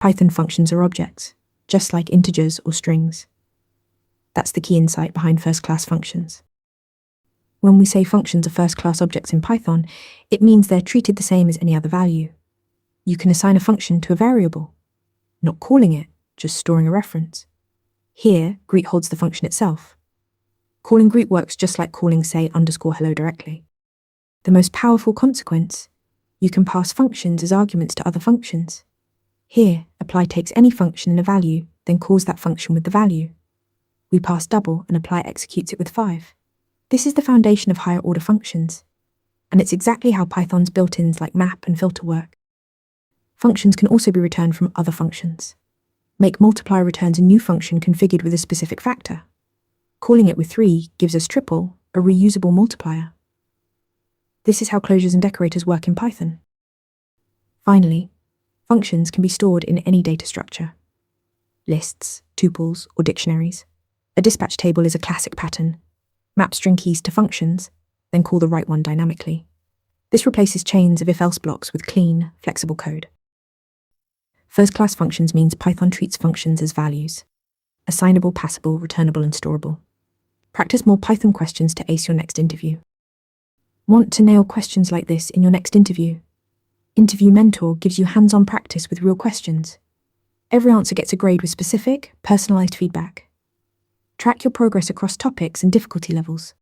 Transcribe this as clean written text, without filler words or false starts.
Python functions are objects, just like integers or strings. That's the key insight behind first-class functions. When we say functions are first-class objects in Python, it means they're treated the same as any other value. You can assign a function to a variable, not calling it, just storing a reference. Here, greet holds the function itself. Calling greet works just like calling, say, _hello directly. The most powerful consequence, you can pass functions as arguments to other functions. Here, apply takes any function and a value, then calls that function with the value. We pass double and apply executes it with 5. This is the foundation of higher order functions, and it's exactly how Python's built-ins like map and filter work. Functions can also be returned from other functions. Make multiply returns a new function configured with a specific factor. Calling it with 3 gives us triple, a reusable multiplier. This is how closures and decorators work in Python. Finally, functions can be stored in any data structure. Lists, tuples, or dictionaries. A dispatch table is a classic pattern. Map string keys to functions, then call the right one dynamically. This replaces chains of if-else blocks with clean, flexible code. First-class functions means Python treats functions as values. Assignable, passable, returnable, and storable. Practice more Python questions to ace your next interview. Want to nail questions like this in your next interview? Interview Mentor gives you hands-on practice with real questions. Every answer gets a grade with specific, personalized feedback. Track your progress across topics and difficulty levels.